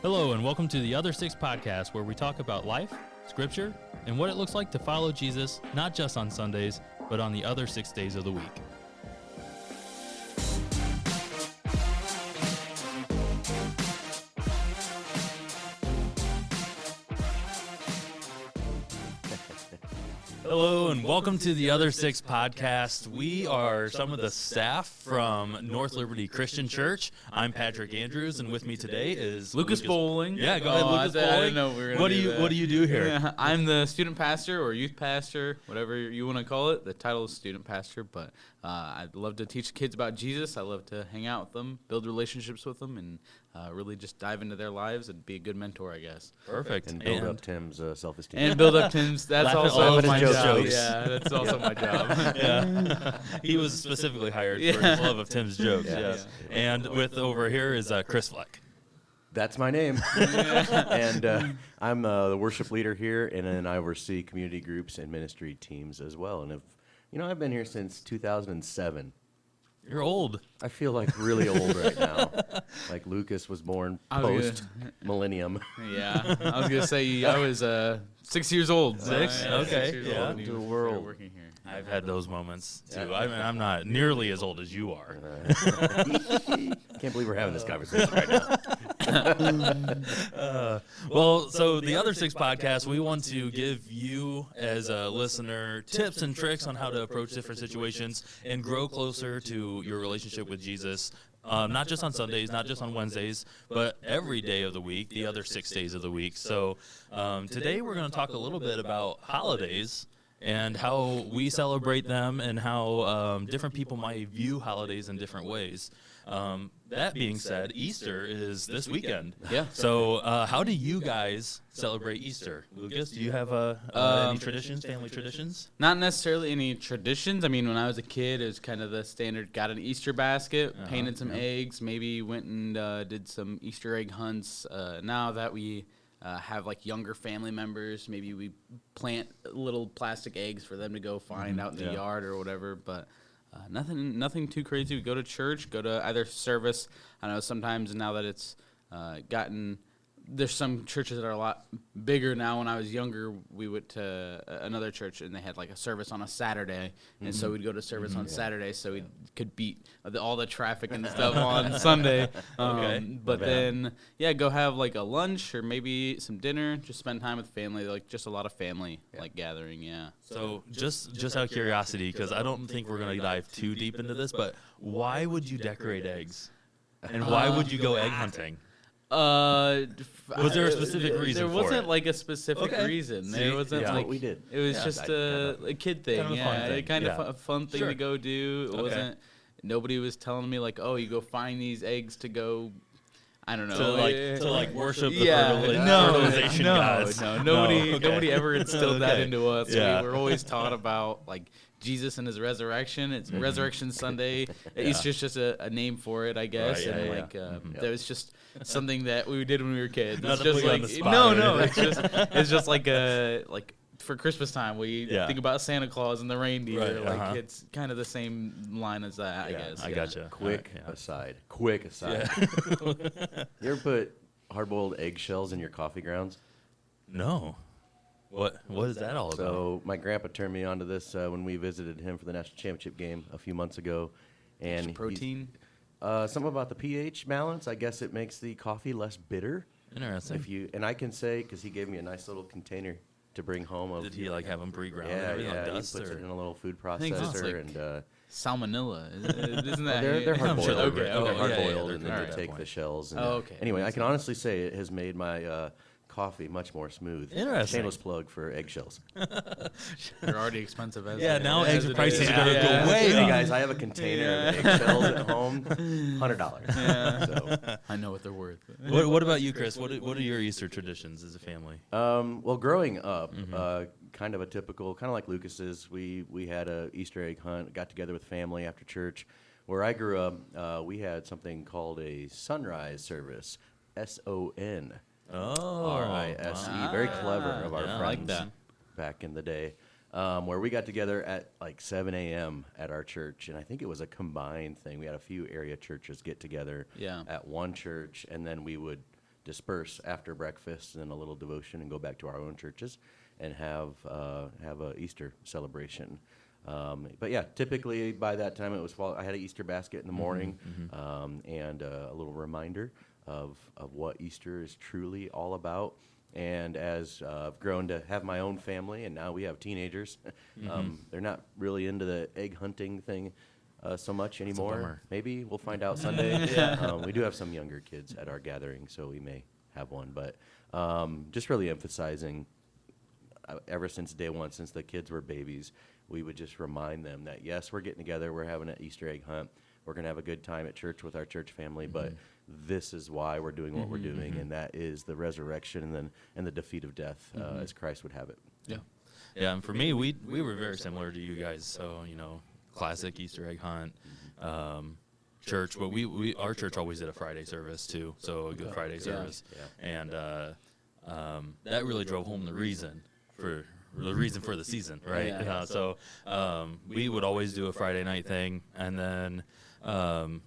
Hello, and welcome to the Other Six podcast, where we talk about life, scripture, and what it looks like to follow Jesus, not just on Sundays, but on the other 6 days of the week. Hello, and welcome to the Other Six podcast. We are some of the staff from North Liberty Christian Church. I'm Patrick Andrews, and with me today is Lucas Bowling. Yeah, go ahead, Lucas Bowling. I didn't know we were gonna do that. What do you do here? Yeah, I'm the student pastor or youth pastor, whatever you want to call it. The title is student pastor, but I love to teach kids about Jesus. I love to hang out with them, build relationships with them, and really just dive into their lives and be a good mentor, I guess. Perfect. And build up Tim's self-esteem. And build up Tim's. That's Laugh at also all of my his job. jokes. Yeah, that's also my job. Yeah, he was specifically hired for his love of Tim's jokes. Yeah. Yes, and with over here is Chris Fleck. That's my name. And I'm the worship leader here, and then I oversee community groups and ministry teams as well. And I've been here since 2007. You're old. I feel like really old right now. Like Lucas was born post-millennium. Yeah, I was gonna say I was 6 years old. Six? Okay, 6 years yeah. old when you The started world. working here. I've had those moments too. I mean, I'm not nearly as old as you are. Can't believe we're having this conversation right now. Well, so the Other Six podcast, we want to give you as a listener tips and tricks on how to approach different situations and grow closer to your relationship with Jesus. Not just on Sundays, not just on Wednesdays, but every day of the week, the other 6 days of the week. So today we're going to talk a little bit about holidays and how we celebrate them and how different people might view holidays in different ways. That being said, Easter is this weekend. Yeah. So how do you guys celebrate Easter? Lucas, do you have any traditions, family traditions? Not necessarily any traditions. I mean, when I was a kid, it was kind of the standard, got an Easter basket, painted some eggs, maybe went and did some Easter egg hunts. Now that we have like younger family members, maybe we plant little plastic eggs for them to go find out in the yard or whatever, but nothing too crazy. We go to church, go to either service. I know sometimes now that it's there's some churches that are a lot bigger now. When I was younger, we went to another church, and they had like a service on a Saturday, and so we'd go to service on Saturday so we could beat all the traffic and stuff on Sunday. But then, go have like a lunch or maybe some dinner, just spend time with family, like just a lot of family like gathering, So just out of curiosity, because I don't think we're going to dive too deep into this, but why would you decorate eggs? And why would you go egg hunting? Was there a specific reason There for wasn't it? like a specific reason. See, There wasn't yeah. That's like what we did. It was just a kid thing. Kind of a fun thing. Kind of Yeah. a fun thing Sure. to go do. It Okay. wasn't. Nobody was telling me like, oh, you go find these eggs to go. I don't know. To worship the fertilization no, gods. no, nobody, okay. nobody ever instilled that Okay. into us. Yeah. We were always taught about like Jesus and his resurrection. It's Resurrection Sunday. Easter's just a name for it, I guess. Right, and that was just something that we did when we were kids. Not It's to just put you on like the spot or no, anything. it's just like for Christmas time we Yeah. think about Santa Claus and the reindeer. Right, Like it's kind of the same line as that, I guess. I gotcha. Quick Yeah. aside. You ever put hard-boiled eggshells in your coffee grounds? No. What is that all about? So my grandpa turned me onto this when we visited him for the national championship game a few months ago, and Protein. something about the pH balance. I guess it makes the coffee less bitter. Interesting. And I can say because he gave me a nice little container to bring home. Did he like have them pre-ground? and Yeah, everything on he dust, puts or? it in a little food think it's processor, like- and Salmonella. Isn't that? they're hard boiled. Okay. They're yeah, hard yeah, boiled, they're and then cooked you at that take point. the shells. And, Okay. Anyway, I Makes can honestly say it has made my coffee much more smooth. Interesting. Shameless plug for eggshells. They're already expensive as Yeah, it- now as eggs it prices is. are gonna go way Hey up. guys, I have a container of eggshells at home, $100. So, I know what they're worth. What about you, Chris? What are your Easter traditions as a family? well, growing up, kind of a typical, kind of like Lucas's, we had a Easter egg hunt, got together with family after church. Where I grew up, we had something called a sunrise service, SON. Oh, RISE. wow. Very clever of our Yeah, I friends like that. back in the day, where we got together at like 7 a.m. at our church, and I think it was a combined thing. We had a few area churches get together Yeah. at one church, and then we would disperse after breakfast and a little devotion and go back to our own churches and have a Easter celebration. But yeah, typically by that time it was fall. I had an Easter basket in the morning, and a little reminder of what Easter is truly all about. And as I've grown to have my own family, and now we have teenagers, they're not really into the egg hunting thing so much anymore. bummer. Maybe we'll find out Sunday. We do have some younger kids at our gathering, so we may have one. But just really emphasizing, ever since day one, since the kids were babies, we would just remind them that, yes, we're getting together, we're having an Easter egg hunt, we're going to have a good time at church with our church family, but this is why we're doing what we're doing, and that is the resurrection and the defeat of death, as Christ would have it. Yeah. Yeah, and for me, we were very similar to you guys. So, classic Easter egg hunt, church. But our church always did a Friday service too, so a Good Friday service, and that really drove home the reason for the season, right? So we would always do a Friday night thing, and then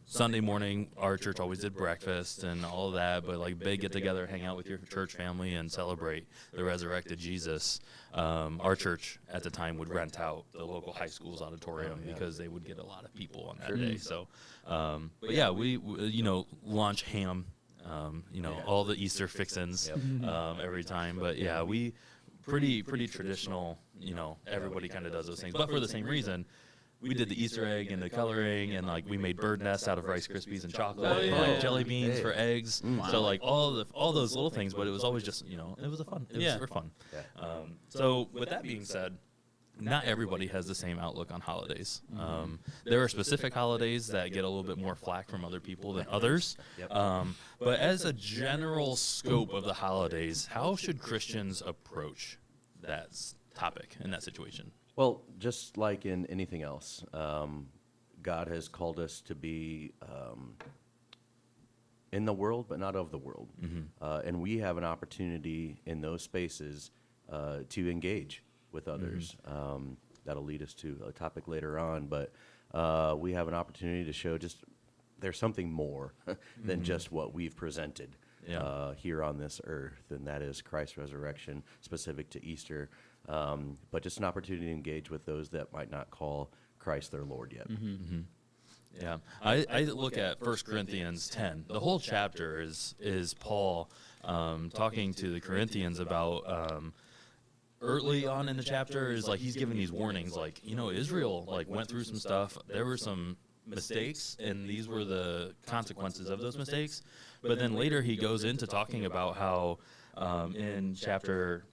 Sunday morning, our church always did breakfast and all of that, but like big get together, hang out with your church family and celebrate the resurrected Jesus. Our church at the time would rent out the local high school's auditorium because they would get a lot of people on that day. So, but yeah, we launch ham, all the Easter fixins every time. But yeah, we pretty traditional. Everybody kind of does those things, but for the same reason. We did the Easter egg and the coloring, and like we made bird nests out of Rice Krispies and chocolate, and like jelly beans for eggs. So like all those little things, but it was always just it was it was for fun. So with that being said, not everybody has the same outlook on holidays. There are specific holidays that get a little bit more flack from other people than others. But as a general scope of the holidays, how should Christians approach that topic in that situation? Well, just like in anything else, God has called us to be in the world, but not of the world. And we have an opportunity in those spaces to engage with others. That'll lead us to a topic later on, but we have an opportunity to show just there's something more than just what we've presented here on this earth, and that is Christ's resurrection, specific to Easter. But just an opportunity to engage with those that might not call Christ their Lord yet. Yeah, I look at 1 Corinthians 10. The whole chapter is Paul talking to the Corinthians about early on in the chapter is like he's giving these warnings, like Israel like went through some stuff. There were some mistakes, and these were the consequences of those mistakes. But then later he goes into talking about how in chapter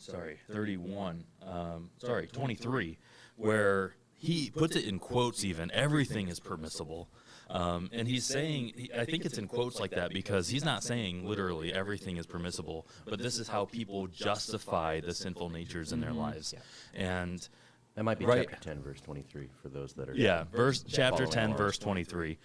23, where he puts it in quotes even, everything is permissible. And he's saying, I think it's in quotes like that because he's not saying literally everything is permissible, but this is how people justify the sinful natures in their lives. And that might be chapter 10, verse 23 for those that are chapter 10, verse 23.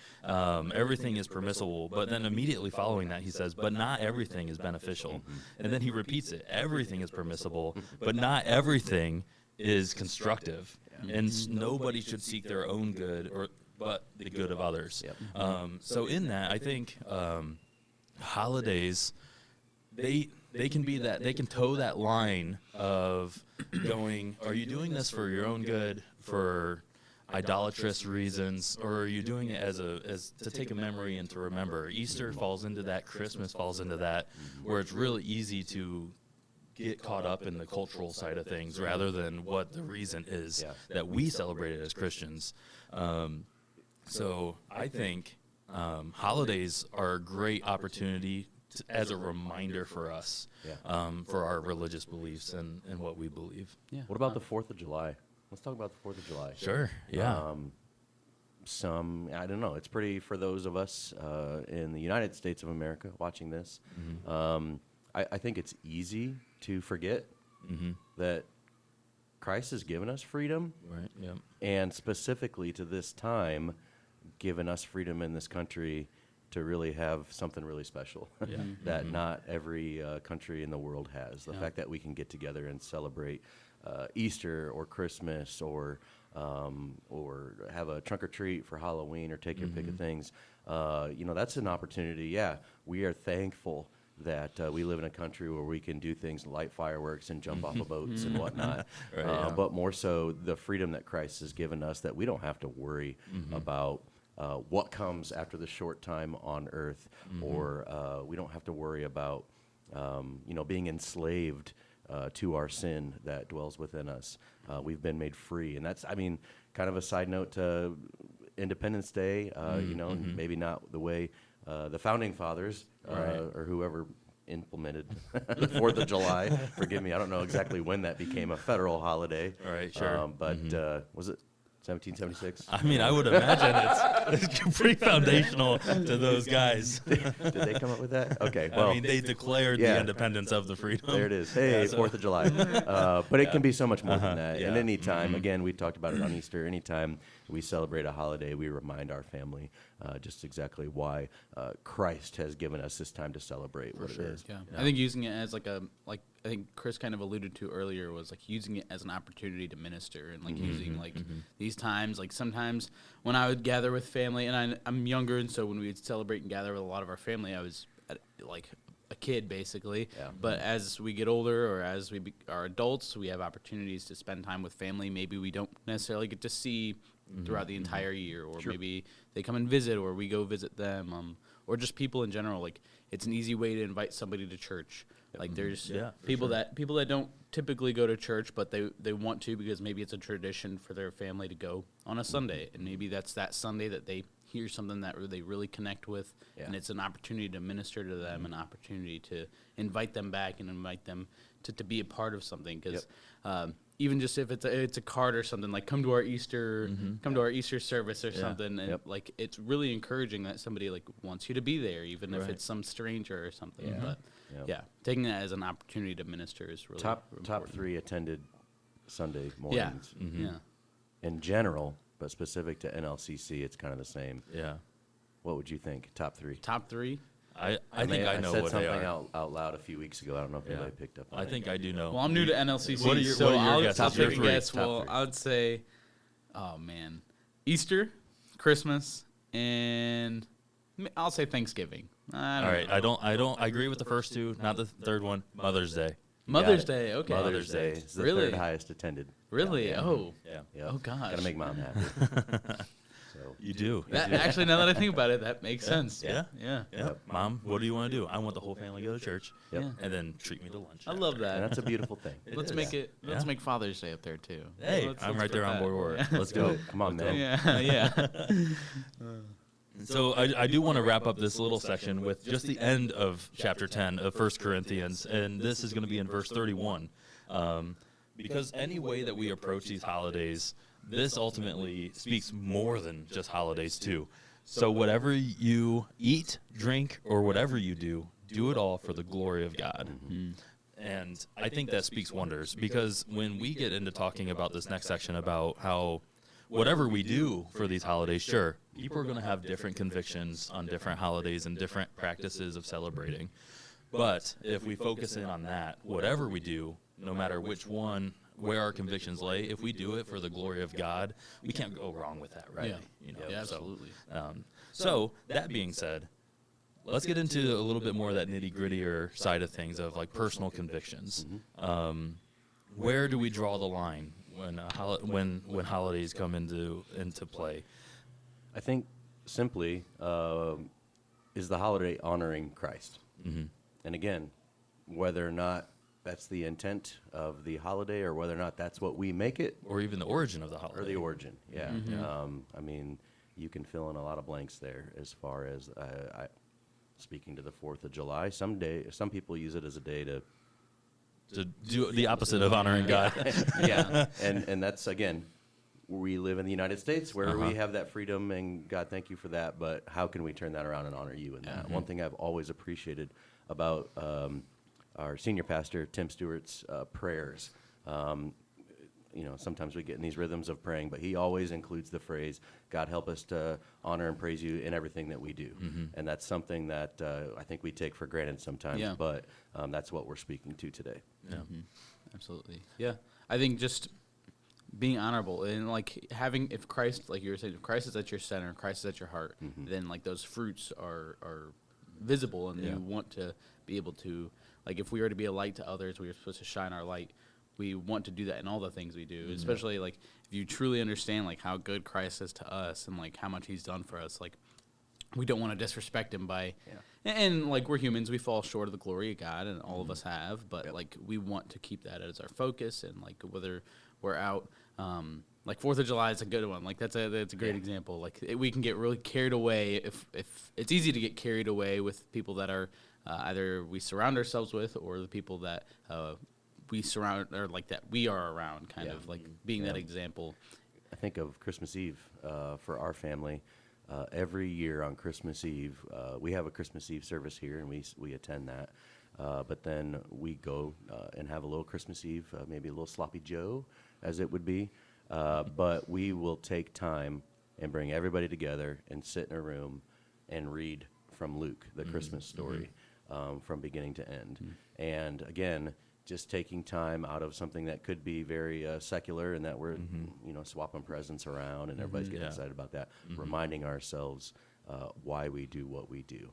Everything is permissible, but then immediately following that he says, but not everything is beneficial. And then he repeats it, everything is permissible, but not everything is constructive. And nobody should seek their own good but the good of others. So in that, I think holidays, they can be that, they can toe that line of going, are you doing this for your own good, for idolatrous reasons, or are you doing it as to take a memory and to remember? Easter falls into that, Christmas falls into that, where it's really easy to get caught up in the cultural side of things rather than what the reason is that we celebrate it as Christians. So I think holidays are a great opportunity as a reminder for us, for our religious beliefs and what we believe. What about the 4th of July? Let's talk about the 4th of July. Sure, yeah. I don't know, it's pretty, for those of us in the United States of America watching this, I think it's easy to forget that Christ has given us freedom. Right, yeah. And specifically to this time, given us freedom in this country to really have something really special that not every country in the world has. The fact that we can get together and celebrate Easter or Christmas or have a trunk or treat for Halloween or take your pick of things. That's an opportunity. Yeah, we are thankful that we live in a country where we can do things, light fireworks and jump off of boats and whatnot. Right, yeah. But more so, the freedom that Christ has given us, that we don't have to worry about what comes after the short time on earth, or we don't have to worry about being enslaved to our sin that dwells within us. We've been made free, and that's, kind of a side note to Independence Day. Maybe not the way the founding fathers or whoever implemented the 4th of July. Forgive me, I don't know exactly when that became a federal holiday. All right, sure. But was it 1776? I would imagine it's pretty foundational to those guys. Did they come up with that? Okay, well, they declared yeah. the independence of the freedom. there it is. Hey, Yeah, so- 4th of July. But it can be so much more than that. yeah. And any time, again, we talked about it on Easter, anytime we celebrate a holiday, we remind our family just exactly why Christ has given us this time to celebrate what it is. Yeah. I think using it as I think Chris kind of alluded to earlier was like using it as an opportunity to minister and like using like these times, like sometimes when I would gather with family, and I'm younger, and so when we would celebrate and gather with a lot of our family, I was like a kid basically. Yeah. But as we get older, or as we are adults, we have opportunities to spend time with family. Maybe we don't necessarily get to see throughout the entire year, or maybe they come and visit, or we go visit them, or just people in general. Like it's an easy way to invite somebody to church. Like there's people that don't typically go to church, but they want to because maybe it's a tradition for their family to go on a Sunday, and maybe that's that Sunday that they hear something that they really connect with, and it's an opportunity to minister to them, an opportunity to invite them back and invite them to be a part of something. Because even just if it's a card or something, like come to our Easter service or something, and like it's really encouraging that somebody like wants you to be there, even if it's some stranger or something. Yeah. But taking that as an opportunity to minister is really Top important. 3 attended Sunday mornings. Yeah. In general, but specific to NLCC, it's kind of the same. Yeah. What would you think? Top 3? Top 3. I think I know said what they something are. out loud a few weeks ago. I don't know if Yeah. anybody picked up on I it. think I do know. Well, I'm new to NLCC, What are your- so what are your I'll guesses? top Your pick a three. guess. Top Well, three. I would say, oh man, Easter, Christmas, and I'll say Thanksgiving. All right, I agree with the first two, not the third one. Mother's Day. Mother's Got it. Day. Okay. Mother's Day is the Really? third highest attended. Really? Yeah. Oh. Yeah. Yep. Oh, gosh. Gotta make mom happy. So You do. That, actually, now that I think about it, that makes sense. Yeah. Yeah. Yep. Mom, what do you want to do? I want the whole family to go to church. Yep. Yeah. And then treat me to lunch. I love and that. that's a beautiful thing. Let's is. make it. Let's Yeah. make Father's Day up there too. Hey, Let's I'm right put there on that. board. Yeah. Let's go. Come on, man. Yeah. Yeah. So I do want to wrap up this little section with just the end of chapter 10 of 1 Corinthians, and this is going to be in verse 31. Because any way that we approach these holidays, this ultimately speaks more than just holidays too. So whatever you eat, drink, or whatever you do it all for the glory of God. And I think that speaks wonders, because when we get into talking about this next section about how whatever we do for these holidays, sure, people are going to have different convictions on different holidays and different practices of celebrating. But if we focus in on that, whatever we do, no matter which one, where our convictions lay, if we do it for the glory of God, we can't go wrong with that, right? Yeah. Yeah, absolutely. So that being said, let's get into a little bit more of that nitty-grittier side of things of like personal convictions. Where do we draw the line when holidays come into play? I think simply is the holiday honoring Christ. And again, whether or not that's the intent of the holiday, or whether or not that's what we make it, Or even the origin of the holiday. or the origin, yeah. I mean, you can fill in a lot of blanks there as far as speaking to the 4th of July. Some people use it as a day to do the opposite of honoring God. yeah, and that's, again, we live in the United States where we have that freedom, and God, thank you for that. But how can we turn that around and honor you in that? One thing I've always appreciated about our senior pastor, Tim Stewart's prayers. Sometimes we get in these rhythms of praying, but he always includes the phrase, God, help us to honor and praise you in everything that we do. And that's something that I think we take for granted sometimes, but that's what we're speaking to today. Yeah. Absolutely. Yeah. I think just being honorable and like having, if Christ, like you were saying, if Christ is at your center, Christ is at your heart, then like those fruits are visible, and you want to be able to, like, if we are to be a light to others, we are supposed to shine our light. We want to do that in all the things we do, especially like if you truly understand like how good Christ is to us and like how much he's done for us. Like, we don't want to disrespect him by, and like we're humans, we fall short of the glory of God, and all of us have, but like we want to keep that as our focus, and like whether we're out, like 4th of July is a good one. Like that's a great example. Like we can get really carried away if it's easy to get carried away with people that are either we surround ourselves with, or the people that we surround, or like that we are around, kind of like being that example. I think of Christmas Eve for our family. Every year on Christmas Eve, we have a Christmas Eve service here, and we attend that. But then we go and have a little Christmas Eve, maybe a little sloppy Joe, as it would be. But we will take time and bring everybody together and sit in a room and read from Luke, the Christmas story, from beginning to end. And again, just taking time out of something that could be very secular, and that we're swapping presents around and everybody's getting excited about that, reminding ourselves why we do what we do.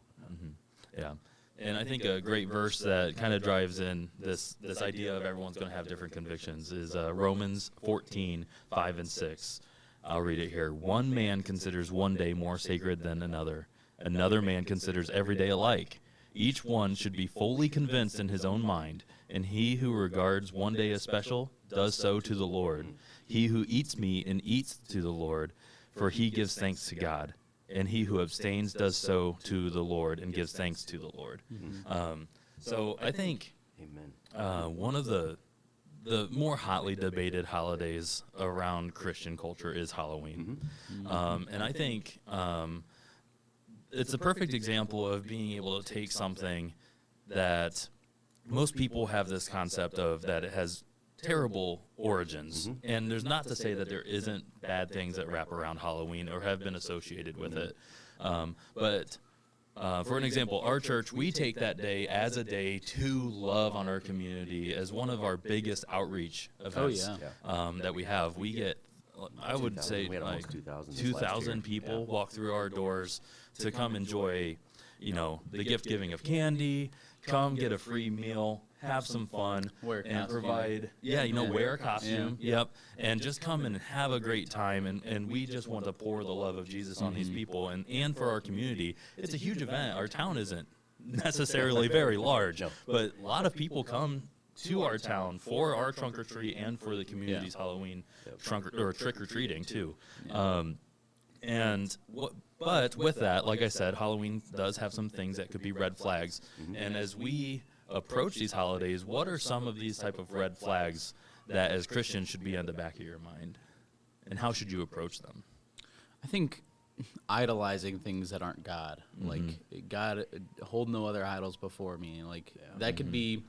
Yeah. And I think a great verse that kind of drives in this idea of everyone's going to have different convictions is Romans 14:5-6. I'll read it here. One man considers one day more sacred than another. Another man considers every day alike. Each one should be fully convinced in his own mind, and he who regards one day as special does so to the Lord. He who eats meat and eats to the Lord, for he gives thanks to God. And he who abstains does so to the Lord and gives thanks to the Lord. So I think one of the more hotly debated holidays around Christian culture is Halloween. And I think it's a perfect example of being able to take something that most people have this concept of, that it has terrible origins, and there's not to say that there isn't bad things that wrap around Halloween or have been associated with it, but for an example, our church, we take that day as a day to love on our community, as one of our biggest outreach events that we have. We get, I would say, we had like almost 2,000 people walk through our doors to come enjoy, the gift giving of candy, come get a free meal, have some fun, and provide, wear a costume, and just come and have a great time, and we just want to pour the love of Jesus on these people, and for our community. It's a huge event. Our town isn't necessarily very large, but a lot of people come to our town for our trunk or treat and for the community's Halloween trick or treating too. But with that, like I said, Halloween does have some things that could be red flags, and as we approach these holidays, what are some of these type of red flags that as Christians should be on the back of your mind, and how should you approach them? I think idolizing things that aren't God, like God, hold no other idols before me. Like that could be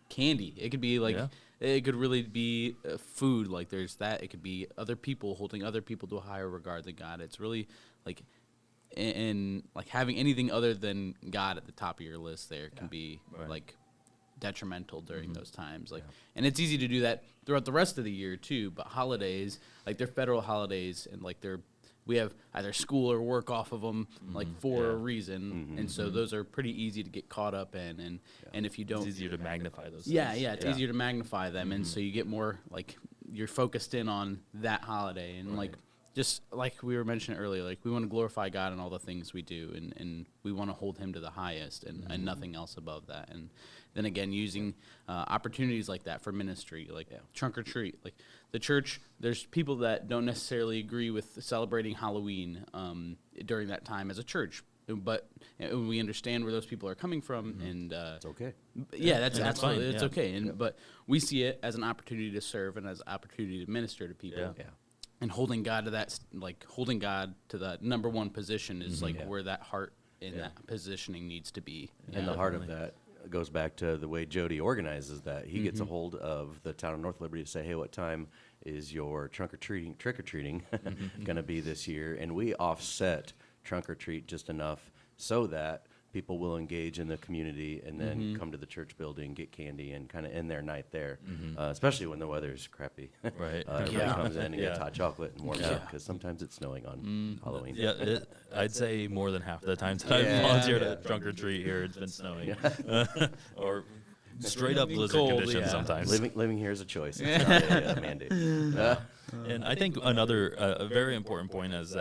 candy. It could be like it could really be food. Like there's that. It could be other people, holding other people to a higher regard than God. It's really like, and like having anything other than God at the top of your list there can be like detrimental during those times. Like, and it's easy to do that throughout the rest of the year too. But holidays, like they're federal holidays, and like we have either school or work off of them, like for a reason, and so those are pretty easy to get caught up in, and if you don't, It's easier to magnify those. it's easier to magnify them, and so you get more like you're focused in on that holiday, and like just like we were mentioning earlier, like we want to glorify God in all the things we do, and we want to hold Him to the highest, and nothing else above that, and then again using opportunities like that for ministry, like trunk or treat, like the church. There's people that don't necessarily agree with celebrating Halloween during that time as a church, but we understand where those people are coming from, and It's okay. that's absolutely fine. it's okay. And but we see it as an opportunity to serve and as an opportunity to minister to people. And holding God to that, like holding God to the number one position is like where that heart in that positioning needs to be. And the heart of that goes back to the way Jody organizes that. He gets a hold of the town of North Liberty to say, hey, what time is your trick or treating going to be this year? And we offset trunk or treat just enough so that people will engage in the community and then come to the church building, get candy, and kind of end their night there. Especially when the weather's crappy. Right. Everybody comes in and gets hot chocolate and warms Yeah. up because sometimes it's snowing on Halloween. Yeah, I'd say more than half the times that I've Yeah. volunteered at trunk or treat here, it's been snowing, or straight up blizzard Cold, conditions yeah. sometimes. Living here is a choice. It's not a mandate. And I think another a very important point is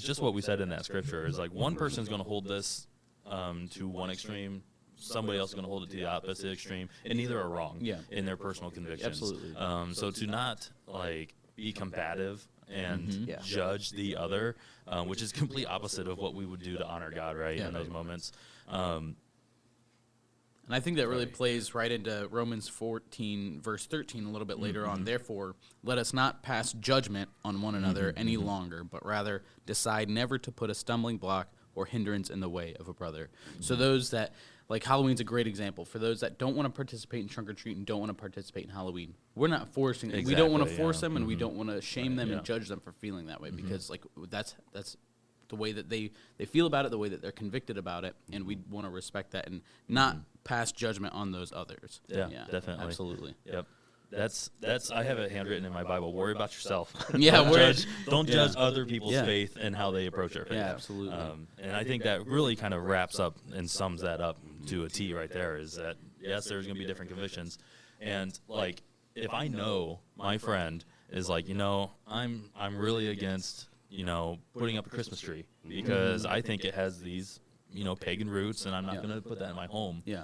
just what we said in that scripture is like one person's going to hold this to one extreme. Somebody else is going to hold it to the opposite extreme, and neither are wrong in their personal convictions. Absolutely. So to not like be combative and Yeah. judge the other, which is complete opposite of what we would do to honor God, right? In those moments. And I think that really plays right into Romans 14, verse 13, a little bit later on. Therefore, let us not pass judgment on one another any longer, but rather decide never to put a stumbling block or hindrance in the way of a brother. So those that, like Halloween's a great example. For those that don't want to participate in trunk or treat and don't want to participate in Halloween, we're not forcing them. We don't want to Exactly, force yeah. them, and we don't want to shame them yeah. and judge them for feeling that way, because like that's the way that they feel about it, the way that they're convicted about it, and we want to respect that and not pass judgment on those others. Yeah, definitely. Absolutely. Yep. That's I have it handwritten in my Bible. Worry about yourself. Yeah, don't judge other people's faith and how they approach their faith. Yeah, absolutely. And I think that really kind of wraps up and sums that up to a T right there. Is that yes, there's going to be different convictions, and like if I know my friend is like, I'm really against putting up a Christmas tree because I think it has these pagan roots, and I'm not going to put that in my home. Yeah.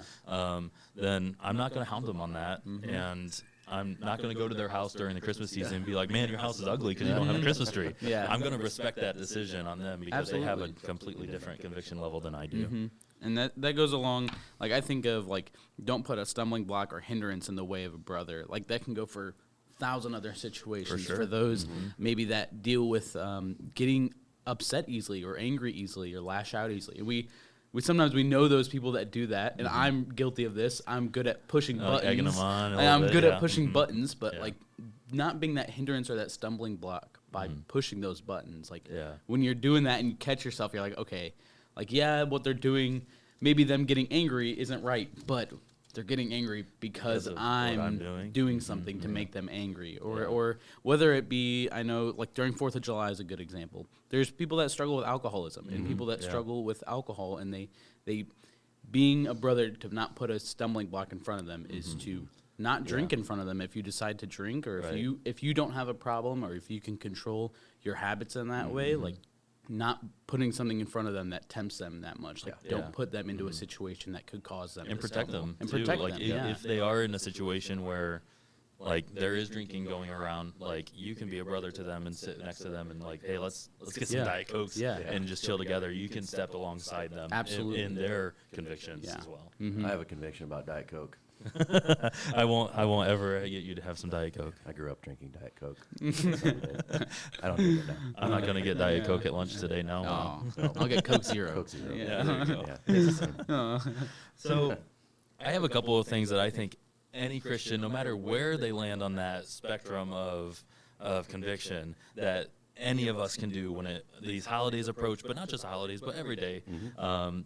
Then I'm not going to hound them on that, and I'm not going to go to their house during the Christmas season and be like, man, your house is ugly because you don't have a Christmas tree. Yeah. I'm going to respect that decision on them because they have a Absolutely. completely different conviction level than I do. And that goes along, like I think of like, don't put a stumbling block or hindrance in the way of a brother. Like that can go for 1,000 other situations sure. for those maybe that deal with getting upset easily or angry easily or lash out easily. We sometimes we know those people that do that, and I'm guilty of this. I'm good at pushing buttons. Egging them on a and little I'm bit, good yeah. at pushing buttons, but Yeah. like not being that hindrance or that stumbling block by pushing those buttons. Like Yeah. when you're doing that and you catch yourself, you're like, okay, like what they're doing, maybe them getting angry isn't right, but they're getting angry because Because of what I'm I'm doing something to make them angry. Or whether it be, I know, like during 4th of July is a good example. There's people that struggle with alcoholism and people that struggle with alcohol, and they being a brother, to not put a stumbling block in front of them is to not drink in front of them if you decide to drink, or Right. if you don't have a problem, or if you can control your habits in that way, like not putting something in front of them that tempts them that much. Like don't Yeah. put them into a situation that could cause them And to protect stumble. them And too. protect like them, if they are in a situation where like there is drinking going around, like you can be a brother to them and sit next to them and like, hey, let's get some Yeah. Diet Cokes Yeah. and just chill together. You can step alongside them Absolutely. in their convictions Yeah. as well. I have a conviction about Diet Coke. I won't ever get you to have some Diet Coke. I grew up drinking Diet Coke. I don't drink it now. I'm not gonna get Diet Coke at lunch today. No. Oh, I'll get Coke Zero. Coke Zero. Yeah. There you go. Yeah, it's the same. So I have a couple of things that I think any Christian, no matter where they land on that spectrum of conviction, that any of us can do when these holidays approach, but not just holidays, but every day. And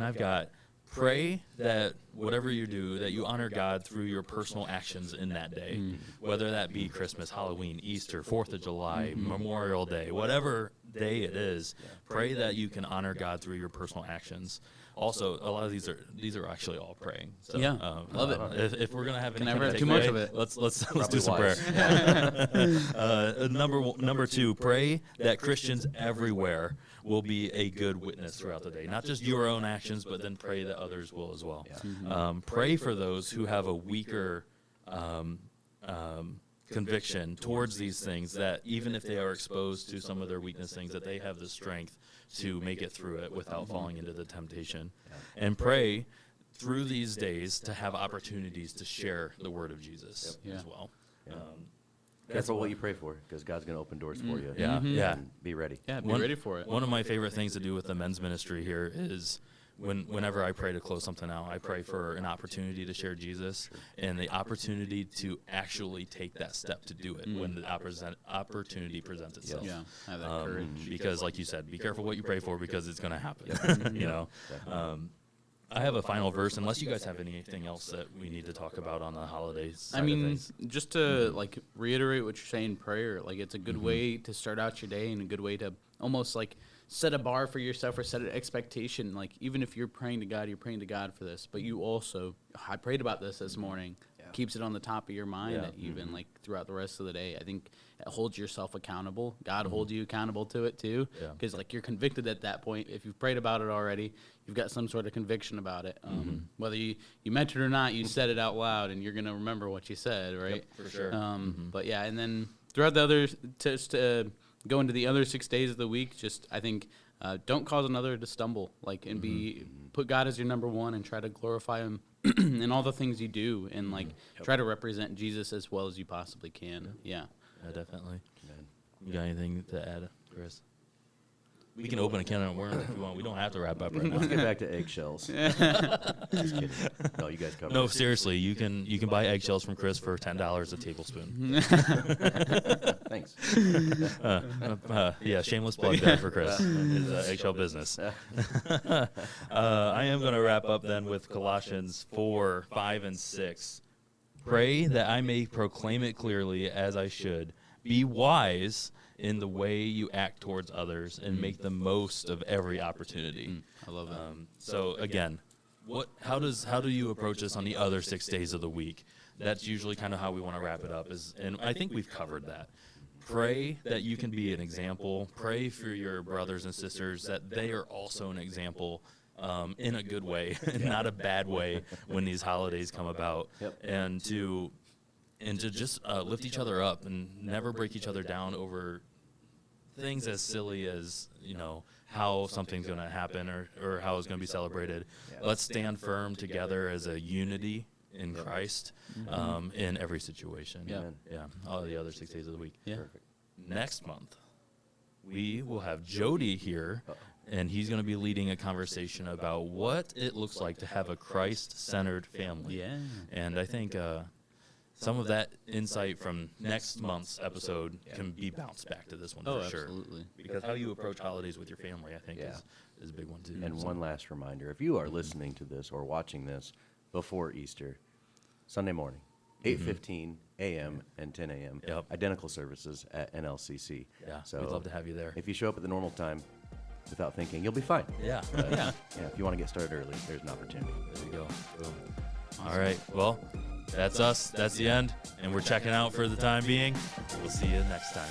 I've got pray that whatever you do, that you honor God through your personal actions in that day, whether that be Christmas, Halloween, Easter, 4th of July, Memorial Day, whatever day it is, pray that you can honor God through your personal actions. Also, a lot of these are actually all praying. So, Yeah, love it. If we're gonna have Can anything never to have take too much away, of it. Let's Probably do some wise. prayer. Number 2, pray that Christians everywhere will be a good witness throughout the day. Not just your own actions, but then pray that others will as well. Pray for those who have a weaker conviction towards these things, that even if they are exposed to some of their weakness things, that they have the strength to make it through it without falling into the temptation. And pray through these days to have opportunities to share the word of Jesus Yep. as well. Careful what you pray for, because God's going to open doors for you. Yeah, yeah. And be ready. Yeah, be One- ready for it. One of my favorite things to do with the men's ministry here is whenever I pray to close something out, I pray for an opportunity to share Jesus and the opportunity to actually take that step to do it when the opportunity presents itself. Yeah, have that courage. Because, like you said, be careful what you pray for because it's going to happen. You know. I have a final verse, unless you guys have anything else that we need to talk about on the holidays. I mean, just to like reiterate what you're saying, prayer, like it's a good way to start out your day and a good way to almost like set a bar for yourself or set an expectation. Like even if you're praying to God for this, but you also, I prayed about this morning, keeps it on the top of your mind even like throughout the rest of the day. I think it holds yourself accountable. God holds you accountable to it too, because like you're convicted at that point. If you've prayed about it already, you've got some sort of conviction about it. Whether you meant it or not, you said it out loud, and you're going to remember what you said, right? Yep, for sure. But yeah, and then throughout the other, just go into the other 6 days of the week, just I think don't cause another to stumble, like, and put God as your number one and try to glorify Him in all the things you do, and like try to represent Jesus as well as you possibly can. Yeah, definitely. You got anything to add, Chris? We can open a can of worms if you want. We don't have to wrap up right now. Let's get back to eggshells. Just kidding. No, you guys covered No, it. seriously, you can buy eggshells from Chris for $10 a tablespoon. Thanks. Yeah, shameless plug there for Chris, his eggshell business. I am going to wrap up then with Colossians 4, 5, and 6. Pray that I may proclaim it clearly as I should. Be wise in the way you act towards others and make the most of every opportunity. I love that. So again, how do you approach this on the other 6 days of the week? That's usually kind of how we want to wrap it up. And I think we've covered that. Pray that you can be an example. Pray for your brothers and sisters that they are also an example in a good way, not a bad way when these holidays come about. And to just lift each other up and never break each other down over things as silly as, how something's going to happen or how it's going to be celebrated. Let's stand firm together as a unity in Christ in every situation. Yeah, all the other 6 days of the week. Yeah. Perfect. Next month, we will have Jody here, and he's going to be leading a conversation about what it looks like to have a Christ-centered family. Yeah. And I think some of that insight from next month's episode can be bounced back to this one for sure. Absolutely. Because how you approach holidays with your family, I think, is a big one too. And one last reminder, if you are listening to this or watching this before Easter, Sunday morning, 8:15 a.m. and 10 a.m., identical services at NLCC. Yeah, so we'd love to have you there. If you show up at the normal time without thinking, you'll be fine. Yeah. If you want to get started early, there's an opportunity. There you go. Boom. All right. Well, that's us. That's the end. And we're checking out for the time being. We'll see you next time.